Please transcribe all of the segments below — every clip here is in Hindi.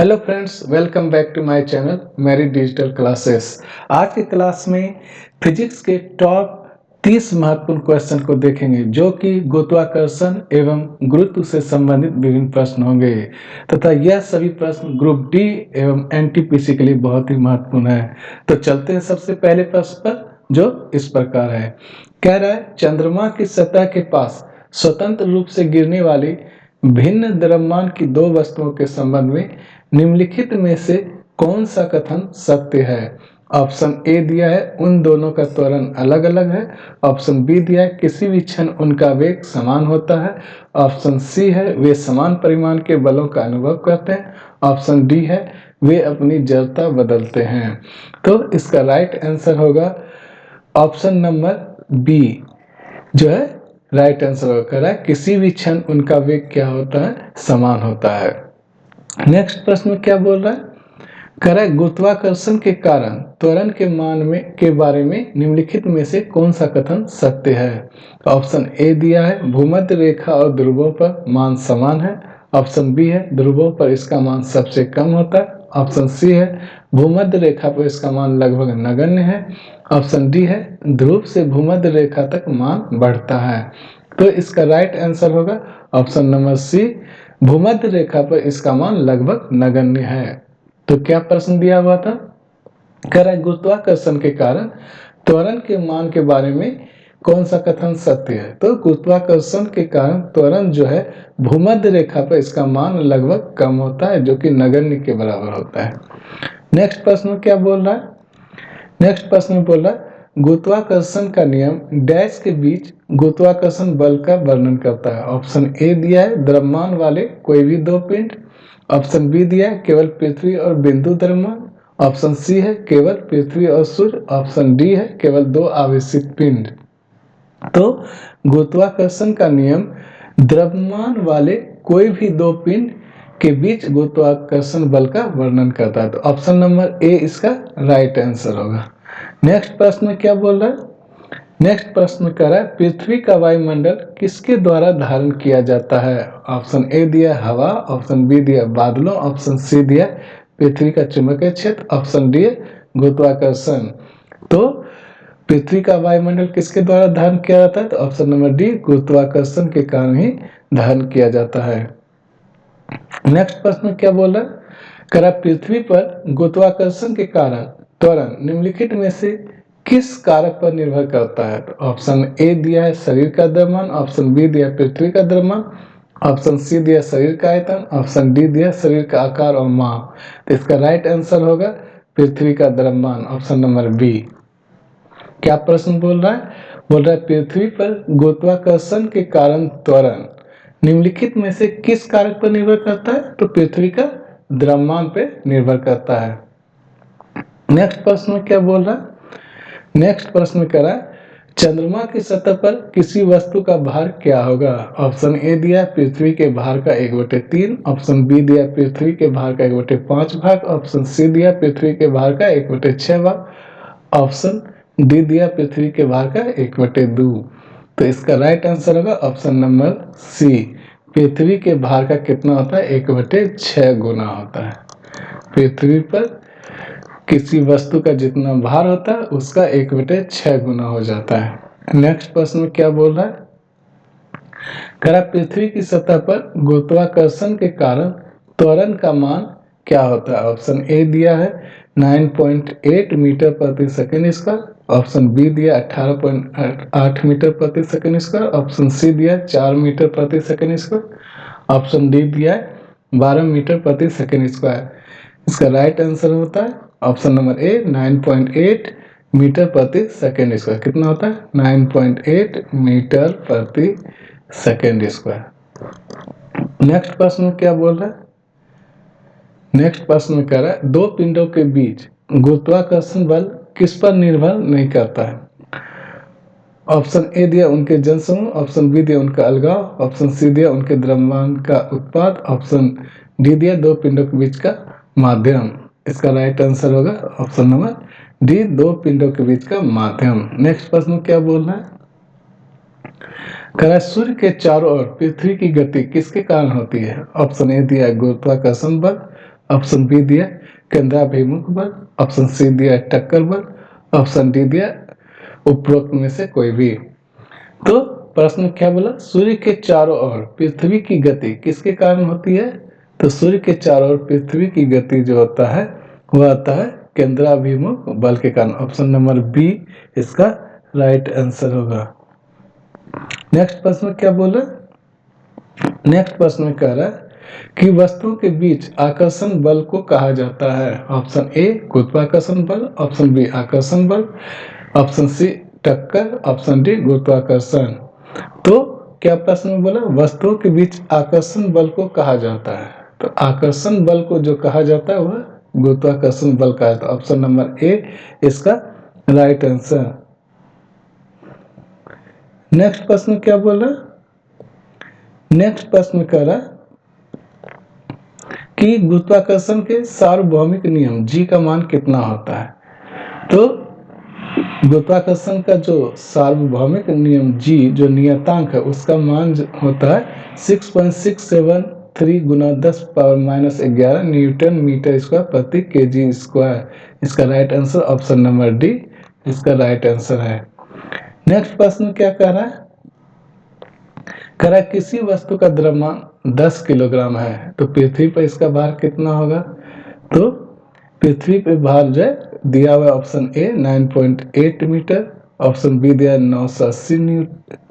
Hello friends, welcome back to my channel मेरी डिजिटल क्लासेस। आज की क्लास में फिजिक्स के टॉप 30 महत्वपूर्ण क्वेश्चन को देखेंगे जो कि गुरुत्वाकर्षण एवं गुरुत्व से संबंधित विभिन्न प्रश्न होंगे तथा यह सभी प्रश्न ग्रुप डी एवं एनटीपीसी के लिए बहुत ही महत्वपूर्ण है। तो चलते हैं सबसे पहले प्रश्न पर, जो इस प्रकार है। कह रहा है, चंद्रमा की सतह के पास स्वतंत्र रूप से गिरने वाली भिन्न द्रव्यमान की दो वस्तुओं के संबंध में निम्नलिखित में से कौन सा कथन सत्य है। ऑप्शन ए दिया है, उन दोनों का त्वरण अलग अलग है। ऑप्शन बी दिया है, किसी भी क्षण उनका वेग समान होता है। ऑप्शन सी है, वे समान परिमाण के बलों का अनुभव करते हैं। ऑप्शन डी है, वे अपनी जड़ता बदलते हैं। तो इसका राइट आंसर होगा ऑप्शन नंबर बी, जो है राइट आंसर होगा। किसी भी क्षण उनका वेग क्या होता है, समान होता है। नेक्स्ट प्रश्न में क्या बोल रहा है, कह रहा है गुरुत्वाकर्षण के कारण त्वरण के मान में के बारे में निम्नलिखित में से कौन सा कथन सत्य है। ऑप्शन ए दिया है, भूमध्य रेखा और ध्रुवों पर मान समान है। ऑप्शन बी है, ध्रुवों पर इसका मान सबसे कम होता है। ऑप्शन सी है, भूमध्य रेखा पर इसका मान लगभग नगण्य है। ऑप्शन डी है, ध्रुव से भूमध्य रेखा तक मान बढ़ता है। तो इसका राइट आंसर होगा ऑप्शन नंबर सी, भूमध्य रेखा पर इसका मान लगभग नगण्य है। तो क्या प्रश्न दिया हुआ था, कह रहा है गुरुत्वाकर्षण के कारण त्वरण के मान के बारे में कौन सा कथन सत्य है। तो गुरुत्वाकर्षण के कारण त्वरण जो है भूमध्य रेखा पर इसका मान लगभग कम होता है, जो कि नगण्य के बराबर होता है। नेक्स्ट प्रश्न क्या बोल रहा है, नेक्स्ट प्रश्न बोल रहा है गुरुत्वाकर्षण का नियम डैश के बीच गुरुत्वाकर्षण बल का वर्णन करता है। ऑप्शन ए दिया है, द्रव्यमान वाले कोई भी दो पिंड। ऑप्शन बी दिया है, केवल पृथ्वी और बिंदु द्रव्यमान। ऑप्शन सी है, केवल पृथ्वी और सूर्य। ऑप्शन डी है, केवल दो आवेशित पिंड। तो गुरुत्वाकर्षण का नियम द्रव्यमान वाले कोई भी दो पिंड के बीच गुरुत्वाकर्षण बल का वर्णन करता है। तो ऑप्शन नंबर ए इसका राइट आंसर होगा। नेक्स्ट प्रश्न में क्या बोल रहा है, नेक्स्ट प्रश्न कर रहा है पृथ्वी का वायुमंडल किसके द्वारा धारण किया जाता है। ऑप्शन ए दिया हवा। ऑप्शन बी दिया बादलों। ऑप्शन सी दिया पृथ्वी का चुंबकीय क्षेत्र। ऑप्शन डी गुरुत्वाकर्षण। तो पृथ्वी का वायुमंडल किसके द्वारा धारण किया जाता है। तो ऑप्शन नंबर डी, गुरुत्वाकर्षण के कारण ही धारण किया जाता है। नेक्स्ट प्रश्न क्या बोल रहा है, करा पृथ्वी पर गुरुत्वाकर्षण के कारण त्वरण निम्नलिखित में से किस कारक पर निर्भर करता है। तो ऑप्शन ए दिया है शरीर का द्रव्यमान। ऑप्शन बी दिया पृथ्वी का द्रव्यमान। ऑप्शन सी दिया शरीर का आयतन। ऑप्शन डी दिया शरीर का आकार और माप। तो इसका राइट आंसर होगा पृथ्वी का द्रव्यमान, ऑप्शन नंबर बी। क्या प्रश्न बोल रहा है, बोल रहा है पृथ्वी पर गुरुत्वाकर्षण के कारण त्वरण निम्नलिखित में से किस कारक पर निर्भर करता है। तो पृथ्वी का द्रव्यमान पे निर्भर करता है। नेक्स्ट प्रश्न में क्या बोल रहा है, नेक्स्ट प्रश्न में कह रहा है चंद्रमा की सतह पर किसी वस्तु का भार क्या होगा। ऑप्शन ए दिया पृथ्वी के भार का 1/3। ऑप्शन बी दिया पृथ्वी के भार का 1/5 भाग। ऑप्शन सी दिया पृथ्वी के भार का 1/6 भाग। ऑप्शन डी दिया पृथ्वी के भार का 1/2। तो इसका राइट आंसर होगा ऑप्शन नंबर सी, पृथ्वी के भार का कितना होता है, 1/6 गुना होता है। पृथ्वी पर किसी वस्तु का जितना भार होता है उसका 1/6 गुना हो जाता है। नेक्स्ट प्रश्न में क्या बोल रहा है, कह रहा पृथ्वी की सतह पर गुरुत्वाकर्षण के कारण त्वरण का मान क्या होता है। ऑप्शन ए दिया है 9.8 मीटर प्रति सेकेंड स्क्वायर। ऑप्शन बी दिया 18.8 मीटर प्रति सेकेंड स्क्वायर। ऑप्शन सी दिया 4 मीटर प्रति सेकेंड स्क्वायर। ऑप्शन डी दिया 12 मीटर प्रति सेकेंड स्क्वायर। इसका राइट आंसर होता है ऑप्शन नंबर ए, 9.8 मीटर प्रति सेकेंड स्क्वायर। कितना होता है, 9.8 मीटर प्रति सेकेंड स्क्वायर। नेक्स्ट प्रश्न में क्या बोल रहा है, नेक्स्ट प्रश्न में कह रहा है दो पिंडों के बीच गुरुत्वाकर्षण बल किस पर निर्भर नहीं करता है। ऑप्शन ए दिया उनके जनसमूह। ऑप्शन बी दिया उनका अलगाव। ऑप्शन सी दिया उनके द्रव्यमान का उत्पाद। ऑप्शन डी दिया दो पिंडों के बीच का माध्यम। इसका राइट आंसर होगा ऑप्शन नंबर डी, दो पिंडों के बीच का माध्यम। नेक्स्ट प्रश्न क्या बोल रहा है, कह रहा है सूर्य के चारों ओर पृथ्वी की गति किसके कारण होती है। ऑप्शन ए दिया गुरुत्वाकर्षण बल। ऑप्शन बी दिया केंद्राभिमुख बल, ऑप्शन सी दिया टक्कर बल, ऑप्शन डी दिया उपरोक्त में से कोई भी। तो प्रश्न क्या बोला, सूर्य के चारों ओर पृथ्वी की गति किसके कारण होती है? तो सूर्य के चारों ओर पृथ्वी की गति जो होता है वह आता है केंद्राभिमुख बल के कारण। ऑप्शन नंबर बी इसका राइट आंसर होगा। नेक्स्ट प्रश्न क्या बोला, नेक्स्ट प्रश्न में कह रहा है कि वस्तुओं के बीच आकर्षण बल को कहा जाता है। ऑप्शन ए गुरुत्वाकर्षण बल, ऑप्शन बी आकर्षण बल, ऑप्शन सी टक्कर, ऑप्शन डी गुरुत्वाकर्षण। तो क्या प्रश्न में बोला, वस्तुओं के बीच आकर्षण बल को कहा जाता है। तो आकर्षण बल को जो कहा जाता है वह गुरुत्वाकर्षण बल का है। तो ऑप्शन नंबर ए इसका राइट आंसर। नेक्स्ट प्रश्न क्या बोला, नेक्स्ट प्रश्न कह रहा कि गुरुत्वाकर्षण के सार्वभौमिक नियम जी का मान कितना होता है। तो गुरुत्वाकर्षण का जो सार्वभौमिक नियम जी जो नियतांक है उसका मान होता है 6.673 गुना 10⁻⁻11 न्यूटन मीटर स्क्वायर प्रति केजी स्क्वायर। इसका right answer option number D इसका राइट आंसर है। नेक्स्ट प्रश्न क्या कह रहा है, कह रहा है किसी वस्तु का द्रव्यमान 10 किलोग्राम है तो पृथ्वी पर इसका भार कितना होगा। तो पृथ्वी पे भार जो है दिया हुआ option A 9.8 metre, option B दिया 980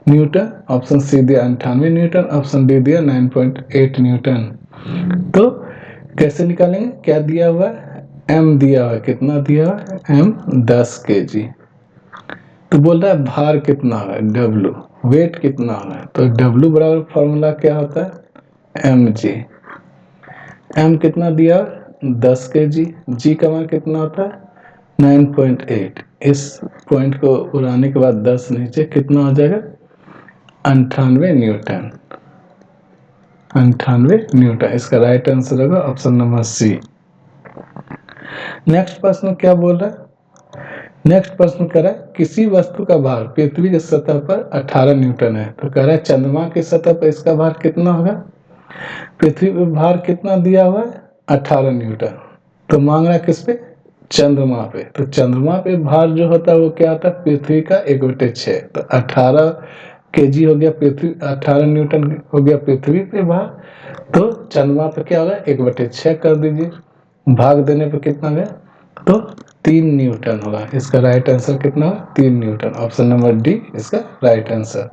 न्यूटन, ऑप्शन सी दिया 98 न्यूटन, ऑप्शन डी दिया 9.8 न्यूटन। तो कैसे निकालेंगे, क्या दिया हुआ है, एम दिया हुआ है, कितना दिया हुआ है एम 10 केजी। तो बोल रहा है भार कितना है डब्लू, वेट कितना है। तो डब्लू बराबर फॉर्मूला क्या होता है एम जी, एम कितना दिया 10 केजी, जी का मान कितना होता है 9.8। इस पॉइंट को उड़ाने के बाद 10 नीचे कितना हो जाएगा 98 न्यूटन, 98 न्यूटन। इसका राइट आंसर होगा ऑप्शन नंबर सी। नेक्स्ट प्रश्न क्या बोल रहा है, नेक्स्ट प्रश्न कह रहा है किसी वस्तु का भार पृथ्वी की सतह पर 18 न्यूटन है। तो कह रहा है चंद्रमा की सतह पर इसका भार कितना होगा, पृथ्वी पर भार कितना दिया हुआ है 18 न्यूटन। तो मांग रहा है किस पे, चंद्रमा पे। तो चंद्रमा पे भार जो होता है वो क्या होता है पृथ्वी का 1/6। तो 18 केजी हो गया पृथ्वी, 18 न्यूटन हो गया पृथ्वी पे भार, तो चंद्रमा पे क्या होगा 1/6 कर दीजिए, भाग देने पे कितना गया तो 3 न्यूटन होगा। इसका राइट आंसर कितना होगा 3 न्यूटन, ऑप्शन नंबर डी इसका राइट आंसर।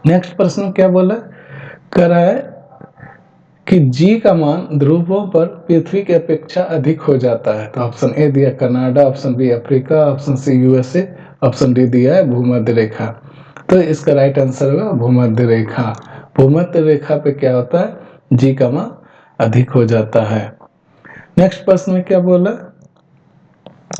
नेक्स्ट प्रश्न क्या बोला, कह रहा है कि जी का मान ध्रुवों पर पृथ्वी की अपेक्षा अधिक हो जाता है। तो ऑप्शन ए दिया Canada, option B Africa, option C USA, option D दिया है भूमध्य रेखा। तो इसका राइट आंसर होगा भूमध्य रेखा। भूमध्य रेखा पे क्या होता है जी का मान अधिक हो जाता है। नेक्स्ट प्रश्न में क्या बोला,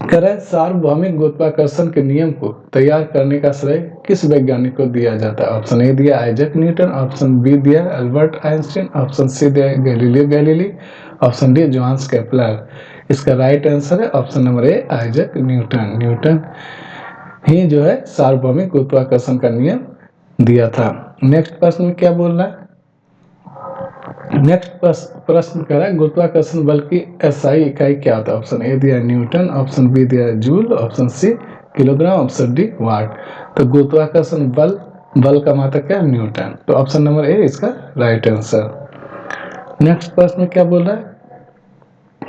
कह रहा है सार्वभौमिक गुरुत्वाकर्षण के नियम को तैयार करने का श्रेय किस वैज्ञानिक को दिया जाता है। ऑप्शन ए दिया आइजैक न्यूटन, ऑप्शन बी दिया अल्बर्ट आइंस्टीन, ऑप्शन सी दिया Galileo Galilei, option D Johannes Kepler. इसका राइट आंसर है option number A Isaac Newton. Newton ही जो है सार्वभौमिक गुरुत्वाकर्षण का नियम दिया था। नेक्स्ट प्रश्न में क्या बोल रहा है, नेक्स्ट प्रश्न कह रहा है गुरुत्वाकर्षण बल की एसआई इकाई क्या होता है। ऑप्शन ए दिया न्यूटन, ऑप्शन बी दिया joule, option C kilogram, option D watt. तो गुरुत्वाकर्षण बल, बल का मात्रक क्या है न्यूटन। तो ऑप्शन नंबर ए इसका राइट आंसर। नेक्स्ट प्रश्न क्या बोल रहा है,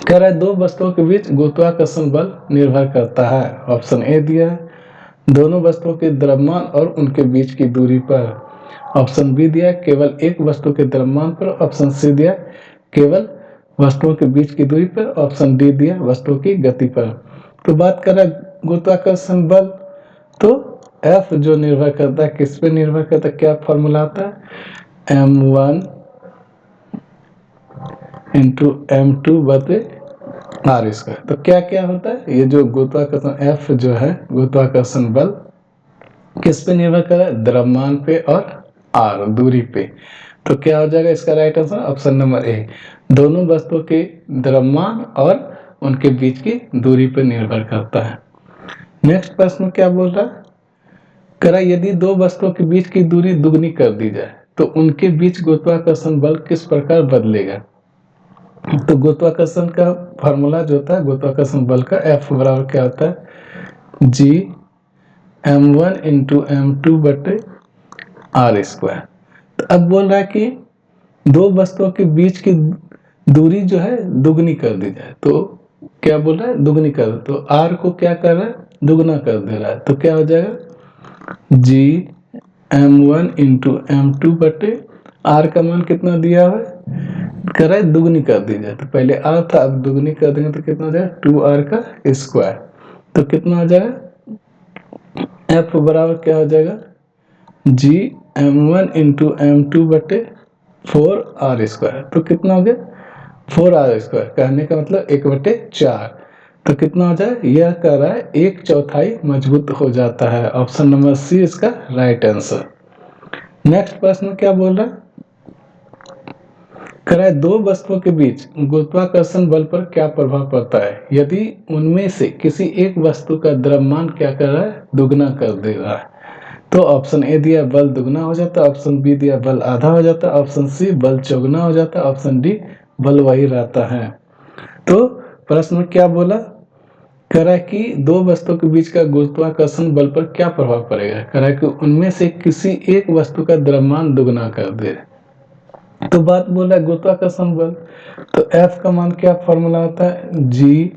कह रहा है दो वस्तुओं के बीच गुरुत्वाकर्षण बल निर्भर करता है। ऑप्शन ए दिया है दोनों वस्तुओं के द्रव्यमान और उनके बीच की दूरी पर, ऑप्शन बी दिया केवल एक वस्तु के द्रव्यमान पर, ऑप्शन सी दिया केवल वस्तुओं के बीच की दूरी पर, ऑप्शन डी दिया वस्तुओं की गति पर। तो बात कर रहा है गुरुत्वाकर्षण बल, तो एफ जो निर्भर करता है किस पे निर्भर करता है, क्या फॉर्मूला आता है m1 इंटू m2 बटे आर स्क्वायर। तो क्या क्या होता है, ये जो गुरुत्वाकर्षण एफ जो है गुरुत्वाकर्षण बल किस पे निर्भर कर रहा है, द्रव्यमान पे और आर दूरी पे। तो क्या हो जाएगा इसका राइट आंसर ऑप्शन नंबर ए, दोनों वस्तुओं के द्रव्यमान और उनके बीच की दूरी पर निर्भर करता है। नेक्स्ट प्रश्न क्या बोल रहा है, कह रहा यदि दो वस्तुओं के बीच की दूरी दुगनी कर दी जाए तो उनके बीच गुरुत्वाकर्षण बल किस प्रकार बदलेगा। तो गुरुत्वाकर्षण का फार्मूला जो होता है गुरुत्वाकर्षण बल का, F बराबर क्या होता है, G m1 इंटू m2 बटे आर स्क्वायर। तो अब बोल रहा है कि दो वस्तुओं के बीच की दूरी जो है दुगनी कर दी जाए। तो क्या बोल रहा है, दुगनी कर। तो आर को क्या कर रहा है, दुगना कर दे रहा है। तो क्या हो जाएगा, जी m1 इंटू m2 बटे आर का मान कितना दिया हुआ है, कर रहा है दुगनी कर दी जाए। तो पहले आर था, अब दुगनी कर देंगे तो कितना हो जाएगा, 2r का स्क्वायर। तो कितना हो जाएगा, एफ बराबर क्या हो जाएगा, जी m1 इंटू m2 बटे 4r स्क्वायर। तो कितना हो गया, 4r स्क्वायर, कहने का मतलब 1/4। तो कितना हो जाए, यह कह रहा है 1/4 मजबूत हो जाता है। ऑप्शन नंबर सी इसका राइट आंसर। नेक्स्ट प्रश्न क्या बोल रहा है, कह रहा है दो वस्तुओं के बीच गुरुत्वाकर्षण बल पर क्या प्रभाव पड़ता है यदि उनमें से किसी एक वस्तु का द्रव्यमान क्या कर रहा है, दुगना कर दे रहा है। तो ऑप्शन ए दिया बल दुगना हो जाता है, ऑप्शन बी दिया बल आधा हो जाता है, ऑप्शन सी बल चौगुना हो जाता है, ऑप्शन डी बल वही रहता है। तो प्रश्न में क्या बोला, कह रहा है कि दो वस्तुओं के बीच का गुरुत्वाकर्षण बल पर क्या प्रभाव पड़ेगा। कह रहा है कि उनमें से किसी एक वस्तु का द्रव्यमान दुगना कर दे। तो बात बोल रहा है गुरुत्वाकर्षण बल, तो F का मान क्या फॉर्मूला होता है, G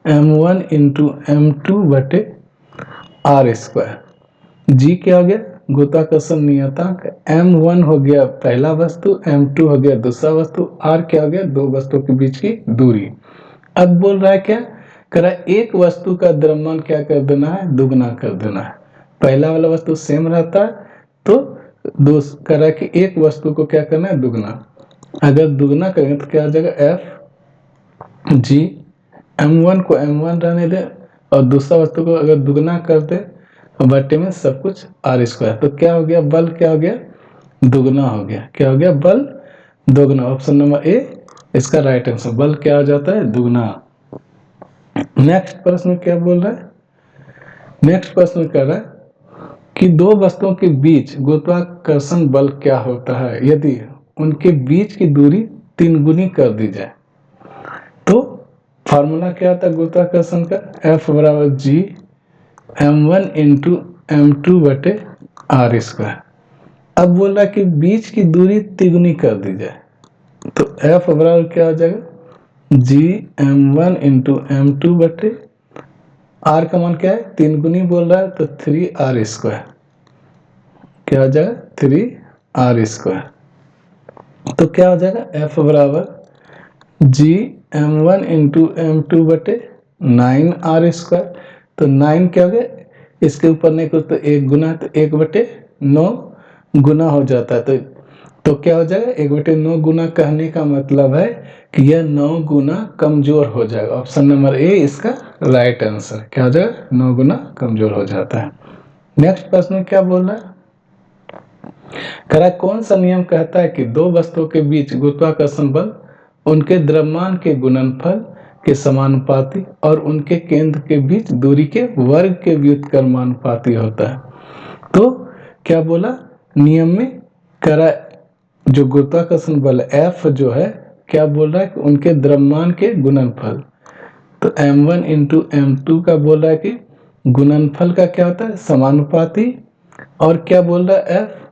m1 इंटू m2 बटे आर स्क्वायर। G क्या हो गया, गुरुत्वाकर्षण नियतांक, m1 हो गया पहला वस्तु, m2 हो गया दूसरा वस्तु, r क्या हो गया, दो वस्तुओं के बीच की दूरी। अब बोल रहा है क्या, कह रहा है एक वस्तु का द्रव्यमान क्या कर देना है, दुगना कर देना है। पहला वाला वस्तु सेम रहता है, तो दो कह रहा है कि एक वस्तु को क्या करना है, दुगना। अगर दुगना करेंगे तो क्या हो जाएगा, एफ जी m1 को m1 रहने दे और दूसरा वस्तु को अगर दुगना कर दे तो बट्टे में सब कुछ आर स्क्वायर। तो क्या हो गया, बल क्या हो गया, दुगना हो गया। क्या हो गया, बल दोगुना। ऑप्शन नंबर ए इसका राइट आंसर, बल क्या हो जाता है, दुगना। नेक्स्ट प्रश्न क्या बोल रहा है, नेक्स्ट प्रश्न कह रहा है कि दो वस्तुओं के बीच गुरुत्वाकर्षण बल क्या होता है यदि उनके बीच की दूरी 3 गुनी कर दी जाए। तो फार्मूला क्या होता है गुरुत्वाकर्षण का, F बराबर जी m1 इंटू m2 बटे आर स्क्वायर। अब बोल रहा है कि बीच की दूरी तिगुनी कर दी जाए। तो F बराबर क्या हो जाएगा, जी m1 इंटू m2 बटे आर का मान क्या है, 3 गुनी बोल रहा है, तो 3r स्क्वायर। क्या हो जाएगा, 3r स्क्वायर। तो क्या हो जाएगा, F बराबर जी m1 इंटू m2 बटे 9r स्क्वायर। तो 9 क्या हो गया, इसके ऊपर नहीं कुछ तो 1 गुना, तो 1/9 गुना हो जाता है। तो क्या हो जाएगा, 1/9 गुना कहने का मतलब है कि यह 9 गुना कमजोर हो जाएगा। ऑप्शन नंबर ए इसका राइट आंसर। क्या हो जाएगा, 9 गुना कमजोर हो जाता है। नेक्स्ट प्रश्न क्या बोल रहा है, कह रहा है कौन सा नियम कहता है कि दो वस्तुओं के बीच गुरुत्वाकर्षण बल उनके द्रव्यमान के गुणनफल के समानुपाती और उनके केंद्र के बीच दूरी के वर्ग के व्युत्क्रमानुपाती होता है। तो क्या बोला, नियम में कह रहा है जो गुरुत्वाकर्षण बल F जो है, क्या बोल रहा है कि उनके द्रव्यमान के गुणनफल। तो m1 इंटू m2 का बोल रहा है कि गुणनफल का क्या होता है, समानुपाती। और क्या बोल रहा है F,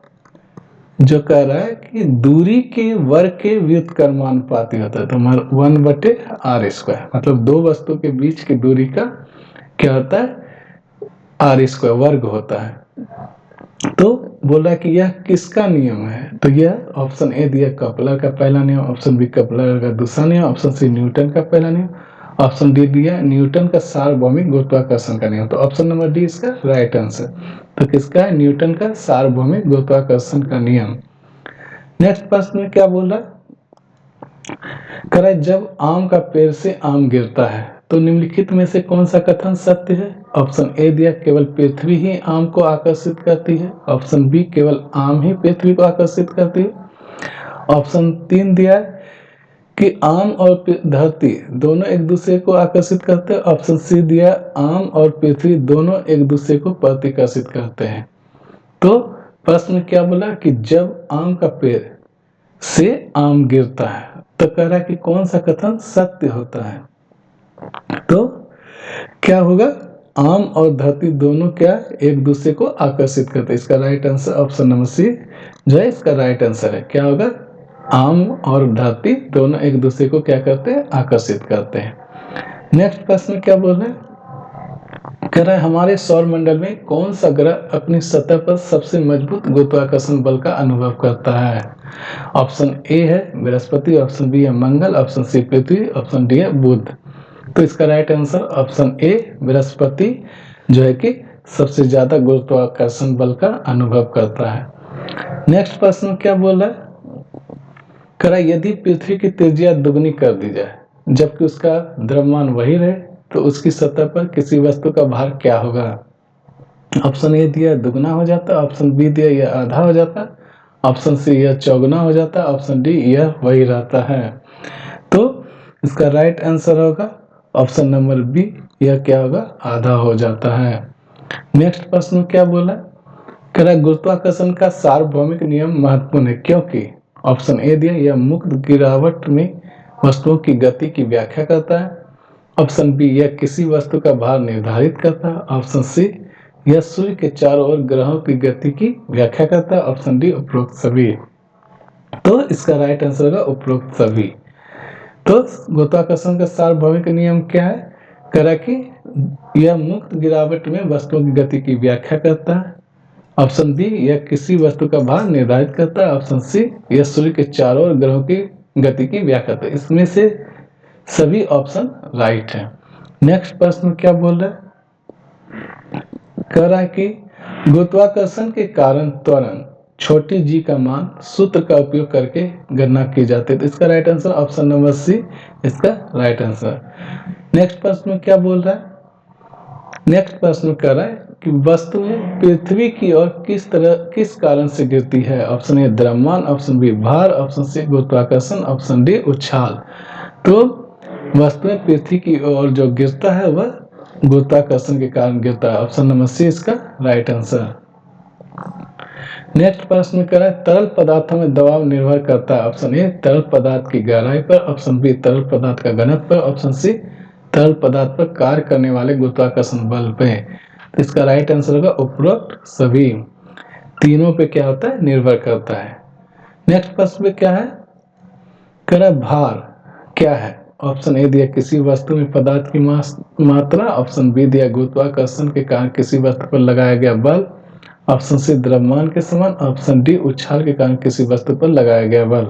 जो कह रहा है कि दूरी के वर्ग के व्युत्क्रमानुपाती होता है। तो 1/r स्क्वायर, मतलब दो वस्तु के बीच की दूरी का क्या होता है, r स्क्वायर वर्ग होता है। तो बोल रहा है कि यह किसका नियम है, तो यह ऑप्शन ए दिया कपलर का पहला नियम, ऑप्शन बी कपलर का दूसरा नियम, ऑप्शन सी न्यूटन का पहला नियम, ऑप्शन डी दिया न्यूटन का सार्वभौमिक गुरुत्वाकर्षण का नियम। तो ऑप्शन नंबर डी इसका राइट आंसर। तो किसका है, न्यूटन का सार्वभौमिक गुरुत्वाकर्षण का नियम। नेक्स्ट प्रश्न में क्या बोल रहा है, कह रहा है जब आम का पेड़ से आम गिरता है तो निम्नलिखित में से कौन सा कथन सत्य है। ऑप्शन ए दिया केवल पृथ्वी ही आम को आकर्षित करती है, ऑप्शन बी केवल आम ही पृथ्वी को आकर्षित करती है, ऑप्शन 3 दिया कि आम और धरती दोनों एक दूसरे को आकर्षित करते हैं, ऑप्शन सी दिया आम और पृथ्वी दोनों एक दूसरे को प्रतिकर्षित करते हैं। तो प्रश्न क्या बोला कि जब आम का पेड़ से आम गिरता है तो कह रहा है कि कौन सा कथन सत्य होता है। तो क्या होगा, आम और धरती दोनों क्या एक दूसरे को आकर्षित करते हैं। इसका right answer option number C जो है इसका राइट आंसर है। क्या होगा, आम और धरती दोनों एक दूसरे को क्या करते हैं, आकर्षित करते हैं। नेक्स्ट प्रश्न क्या बोल रहे हैं, कह रहा है हमारे सौर मंडल में कौन सा ग्रह अपनी सतह पर सबसे मजबूत गुरुत्वाकर्षण बल का अनुभव करता है। ऑप्शन ए है बृहस्पति, ऑप्शन बी है मंगल, ऑप्शन सी पृथ्वी, ऑप्शन डी है बुध। तो इसका right answer option A Brihaspati जो है कि सबसे ज्यादा गुरुत्वाकर्षण बल का अनुभव करता है। नेक्स्ट प्रश्न क्या बोल रहा है, कह रहा है यदि पृथ्वी की त्रिज्या दुगनी कर दी जाए जबकि उसका द्रव्यमान वही रहे तो उसकी सतह पर किसी वस्तु का भार क्या होगा। ऑप्शन ए दिया दुगना हो जाता, ऑप्शन बी दिया यह आधा हो जाता, ऑप्शन सी यह चौगुना हो जाता, ऑप्शन डी यह वही रहता है। तो इसका राइट आंसर होगा ऑप्शन नंबर बी, यह क्या होगा, आधा हो जाता है। नेक्स्ट प्रश्न क्या बोला, कह रहा गुरुत्वाकर्षण का सार्वभौमिक नियम महत्वपूर्ण है क्योंकि ऑप्शन ए दिया यह मुक्त गिरावट में वस्तुओं की गति की व्याख्या करता है, ऑप्शन बी यह किसी वस्तु का भार निर्धारित करता है, ऑप्शन सी यह सूर्य के चारों ओर ग्रहों की गति की व्याख्या करता है, ऑप्शन डी उपरोक्त सभी। तो इसका राइट आंसर होगा उपरोक्त सभी। तो गुरुत्वाकर्षण का सार्वभौमिक नियम क्या है, कह रहा कि यह मुक्त गिरावट में वस्तुओं की गति की व्याख्या करता है, ऑप्शन बी यह किसी वस्तु का भार निर्धारित करता है, ऑप्शन सी यह सूर्य के चारों ओर ग्रहों की गति की व्याख्या करता है। इसमें से सभी ऑप्शन राइट है। नेक्स्ट प्रश्न क्या बोल रहा है, कह रहा है कि गुरुत्वाकर्षण के कारण त्वरण छोटी जी का मान सूत्र का उपयोग करके गणना की जाती है। तो इसका right answer option number C इसका राइट आंसर। नेक्स्ट प्रश्न क्या बोल रहा है, नेक्स्ट प्रश्न कह रहा है कि वस्तुएं पृथ्वी की ओर किस कारण से गिरती है। ऑप्शन ए द्रव्यमान, ऑप्शन बी भार, ऑप्शन सी गुरुत्वाकर्षण, ऑप्शन डी उछाल। तो वस्तुएं पृथ्वी की ओर जो गिरता है वह गुरुत्वाकर्षण के कारण गिरता है। ऑप्शन नंबर सी इसका राइट आंसर। नेक्स्ट प्रश्न कह रहा है तरल पदार्थों में दबाव निर्भर करता है। ऑप्शन ए तरल पदार्थ की गहराई पर, ऑप्शन बी तरल पदार्थ का घनत्व पर, ऑप्शन सी तरल पदार्थ पर कार्य करने वाले गुरुत्वाकर्षण बल पे। तो इसका राइट आंसर होगा उपरोक्त सभी, तीनों पे क्या होता है, निर्भर करता है। नेक्स्ट प्रश्न क्या है, कह रहा भार क्या है। ऑप्शन ए दिया किसी वस्तु में पदार्थ की मात्रा, ऑप्शन बी दिया गुरुत्वाकर्षण के कारण किसी वस्तु पर लगाया गया बल, ऑप्शन सी द्रव्यमान के समान, ऑप्शन डी उछाल के कारण किसी वस्तु पर लगाया गया बल।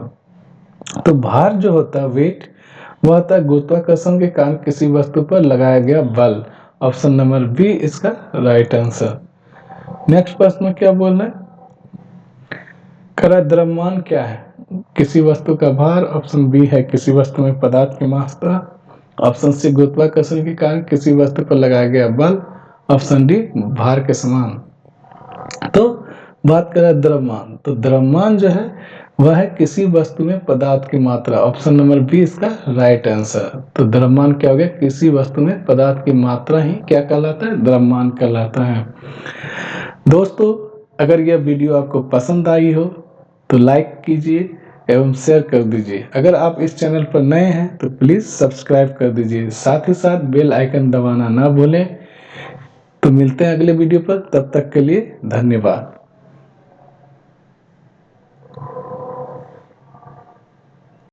तो भार जो होता है वेट वह होता है गुरुत्वाकर्षण के कारण किसी वस्तु पर लगाया गया बल। ऑप्शन नंबर बी इसका राइट आंसर। नेक्स्ट प्रश्न क्या बोल रहे हैं, कह रहा द्रव्यमान क्या है, किसी वस्तु का भार, ऑप्शन बी है किसी वस्तु में पदार्थ की मात्रा, ऑप्शन सी गुरुत्वाकर्षण के कारण किसी वस्तु पर लगाया गया बल, ऑप्शन डी भार के समान। तो बात करें द्रव्यमान, तो द्रव्यमान जो है वह है किसी वस्तु में पदार्थ की मात्रा। ऑप्शन नंबर बी इसका राइट आंसर। तो द्रव्यमान क्या हो गया, किसी वस्तु में पदार्थ की मात्रा ही क्या कहलाता है, द्रव्यमान कहलाता है। दोस्तों अगर यह वीडियो आपको पसंद आई हो तो लाइक कीजिए एवं शेयर कर दीजिए। अगर आप इस चैनल पर नए हैं तो प्लीज सब्सक्राइब कर दीजिए, साथ ही साथ बेल आइकन दबाना ना भूलें। तो मिलते हैं अगले वीडियो पर, तब तक के लिए धन्यवाद।